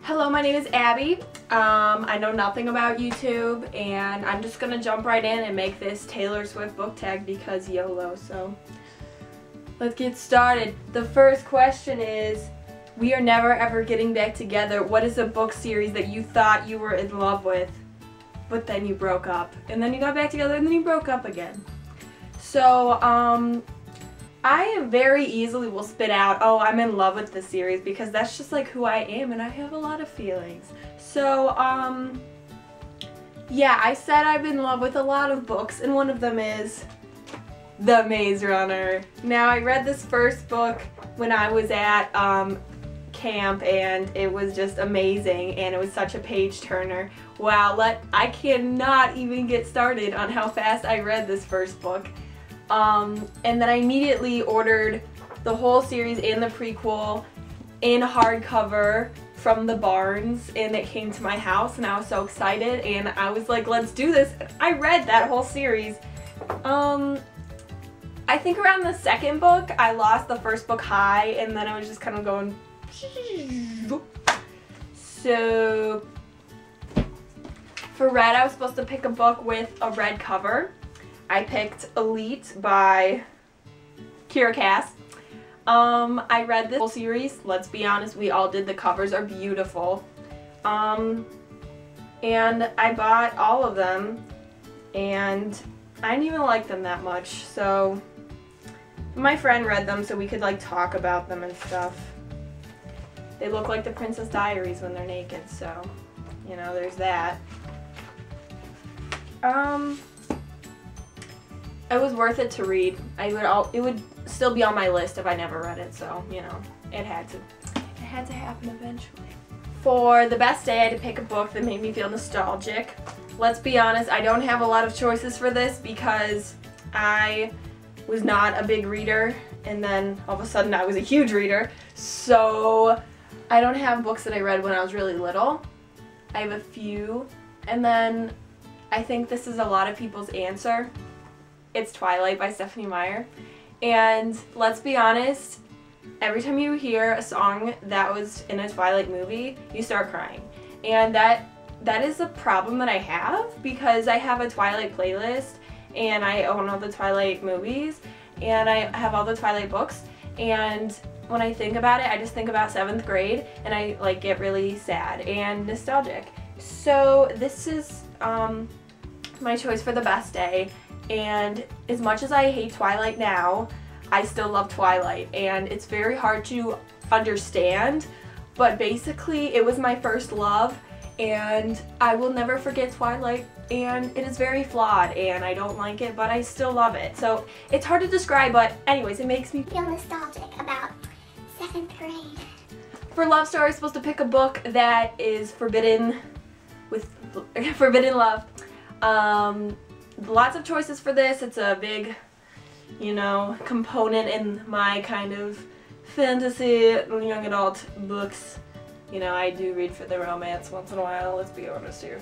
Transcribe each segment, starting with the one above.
Hello, my name is Abby. I know nothing about YouTube, and I'm just gonna jump right in and make this Taylor Swift book tag because YOLO, so let's get started. The first question is, we are never ever getting back together. What is a book series that you thought you were in love with, but then you broke up? And then you got back together and then you broke up again. So, I very easily will spit out, oh, I'm in love with this series, because that's just like who I am and I have a lot of feelings. So, yeah, I said I'm in love with a lot of books, and one of them is The Maze Runner. Now, I read this first book when I was at camp, and it was just amazing, and it was such a page turner. Wow, I cannot even get started on how fast I read this first book. And then I immediately ordered the whole series and the prequel in hardcover from the Barnes, and it came to my house, and I was so excited, and I was like, let's do this. I read that whole series. I think around the second book, I lost the first book high, and then I was just kind of going. So for red, I was supposed to pick a book with a red cover. I picked Elite by Kira Cass. I read this whole series. Let's be honest, we all did. The covers are beautiful. And I bought all of them, and I didn't even like them that much. So my friend read them so we could like talk about them and stuff. They look like the Princess Diaries when they're naked, so you know, there's that. It was worth it to read. It would still be on my list if I never read it, so you know, it had to happen eventually. For the best day, I had to pick a book that made me feel nostalgic. Let's be honest, I don't have a lot of choices for this because I was not a big reader, and then all of a sudden I was a huge reader. So I don't have books that I read when I was really little. I have a few, and then I think this is a lot of people's answer. It's Twilight by Stephenie Meyer. And let's be honest, every time you hear a song that was in a Twilight movie, you start crying. And that is a problem that I have, because I have a Twilight playlist, and I own all the Twilight movies, and I have all the Twilight books, and when I think about it, I just think about 7th grade, and I like get really sad and nostalgic. So this is my choice for the best day. And as much as I hate Twilight now, I still love Twilight, and it's very hard to understand, but basically it was my first love, and I will never forget Twilight, and it is very flawed, and I don't like it, but I still love it. So it's hard to describe, but anyways, it makes me feel nostalgic about 7th grade. For love story, I'm supposed to pick a book that is forbidden love. Lots of choices for this. It's a big, you know, component in my kind of fantasy young adult books. You know, I do read for the romance once in a while, let's be honest here.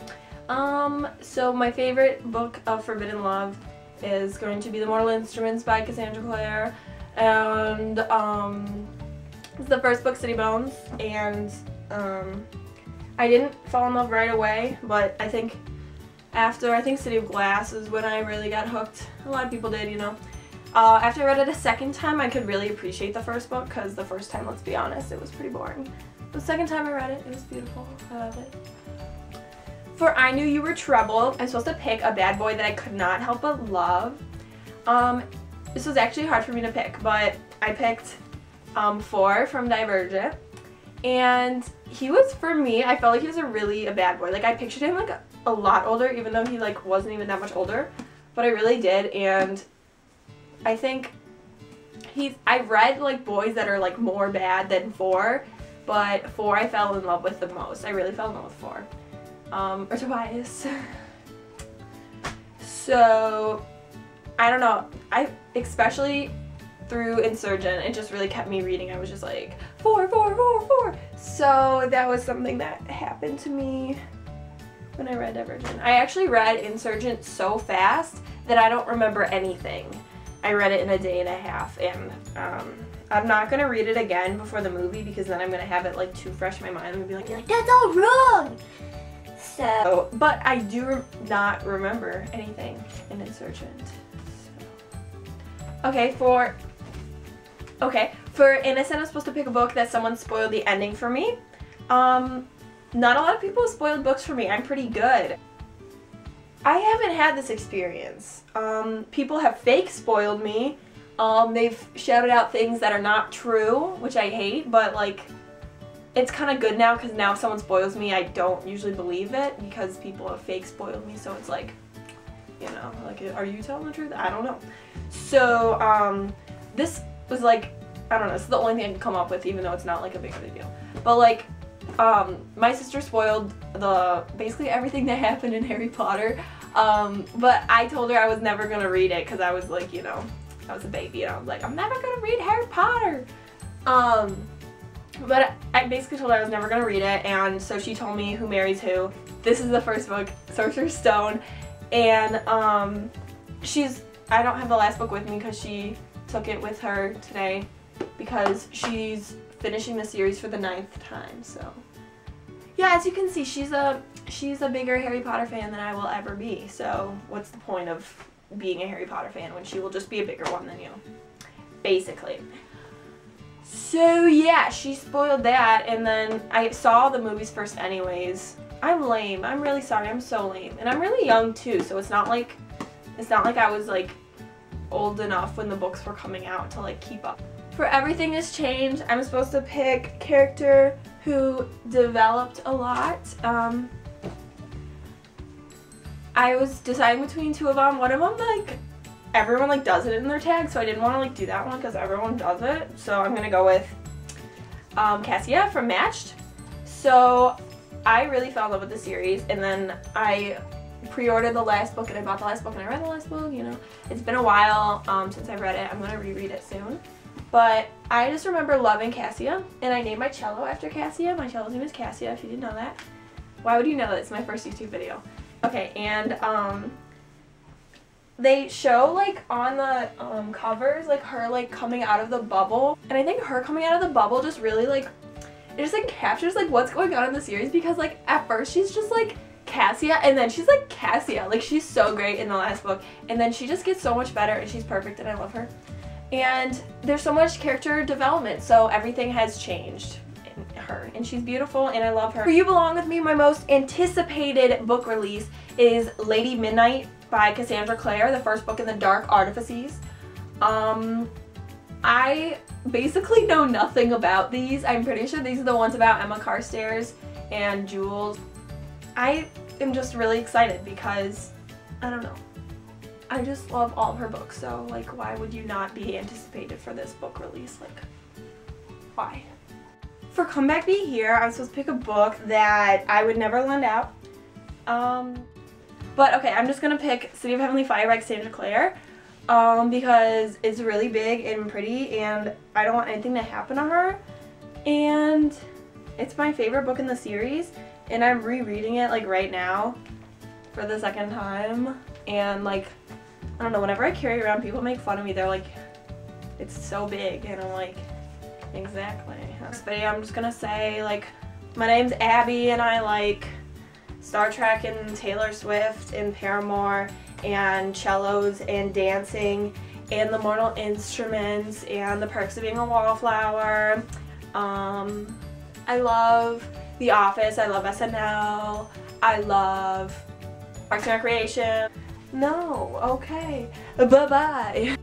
So my favorite book of forbidden love is going to be The Mortal Instruments by Cassandra Clare, and it's the first book, City Bones, and I didn't fall in love right away, but I think after, City of Glass is when I really got hooked. A lot of people did, you know. After I read it a second time, I could really appreciate the first book, because the first time, let's be honest, it was pretty boring. The second time I read it, it was beautiful. I love it. For I Knew You Were Trouble, I'm supposed to pick a bad boy that I could not help but love. This was actually hard for me to pick, but I picked 4 from Divergent. And he was, for me, I felt like he was a bad boy. Like, I pictured him like a lot older, even though he like wasn't even that much older, but I really did. And I think I read like boys that are like more bad than 4, but 4 I fell in love with the most. I really fell in love with 4. Or Tobias. So I don't know, especially through Insurgent, it just really kept me reading. I was just like 4, 4, 4, 4. So that was something that happened to me when I read Divergent. I actually read Insurgent so fast that I don't remember anything. I read it in a day and a half, and I'm not gonna read it again before the movie because then I'm gonna have it like too fresh in my mind. I'm gonna be like, That's all wrong. so, but I do not remember anything in Divergent. So. Okay, for Innocent, I'm supposed to pick a book that someone spoiled the ending for me. Not a lot of people have spoiled books for me. I'm pretty good. I haven't had this experience. People have fake spoiled me. They've shouted out things that are not true, which I hate, but like, it's kind of good now because now if someone spoils me, I don't usually believe it because people have fake spoiled me, so it's like, you know, like, are you telling the truth? I don't know. So, this was like, I don't know, this is the only thing I can come up with, even though it's not like a big deal. But like, my sister spoiled basically everything that happened in Harry Potter, but I told her I was never gonna read it because I was like, you know, I was a baby and I was like, I'm never gonna read Harry Potter. But I basically told her I was never gonna read it, and so she told me Who Marries Who. This is the first book, Sorcerer's Stone, and I don't have the last book with me because she took it with her today because she's finishing the series for the 9th time. So yeah, as you can see, she's a bigger Harry Potter fan than I will ever be. So what's the point of being a Harry Potter fan when she will just be a bigger one than you, basically. So yeah, she spoiled that, and then I saw the movies first anyways. I'm lame. I'm really sorry. I'm so lame. And I'm really young too, so it's not like I was like old enough when the books were coming out to like keep up. For Everything Has Changed, I'm supposed to pick a character who developed a lot. I was deciding between two of them. One of them, like, everyone like does it in their tag, so I didn't want to like do that one because everyone does it. So I'm gonna go with Cassia from Matched. So I really fell in love with the series, and then I pre-ordered the last book and I bought the last book and I read the last book. You know, it's been a while since I read it. I'm gonna reread it soon. But I just remember loving Cassia, and I named my cello after Cassia. My cello's name is Cassia, if you didn't know that. Why would you know that? It's my first YouTube video. Okay, and they show like on the covers like her like coming out of the bubble, and I think her coming out of the bubble just really like, it just like captures like what's going on in the series, because like at first she's just like Cassia, and then she's like Cassia, like she's so great in the last book, and then she just gets so much better and she's perfect and I love her. And there's so much character development, so everything has changed in her, and she's beautiful and I love her. For You Belong With Me, my most anticipated book release is Lady Midnight by Cassandra Clare, the first book in the Dark Artifices. I basically know nothing about these. I'm pretty sure these are the ones about Emma Carstairs and Jules. I am just really excited because, I don't know, I just love all of her books, so like why would you not be anticipated for this book release? Like, why? For Come Back Be Here, I'm supposed to pick a book that I would never lend out. But okay, I'm just gonna pick City of Heavenly Fire by Cassandra Clare because it's really big and pretty and I don't want anything to happen to her. And it's my favorite book in the series, and I'm rereading it like right now for the second time, and like, I don't know, whenever I carry it around, people make fun of me. They're like, it's so big, and I'm like, exactly. This video, I'm just gonna say, like, my name's Abby and I like Star Trek and Taylor Swift and Paramore and cellos and dancing and the Mortal Instruments and The Perks of Being a Wallflower. I love The Office, I love SNL, I love Parks and Recreation. No, okay, bye-bye.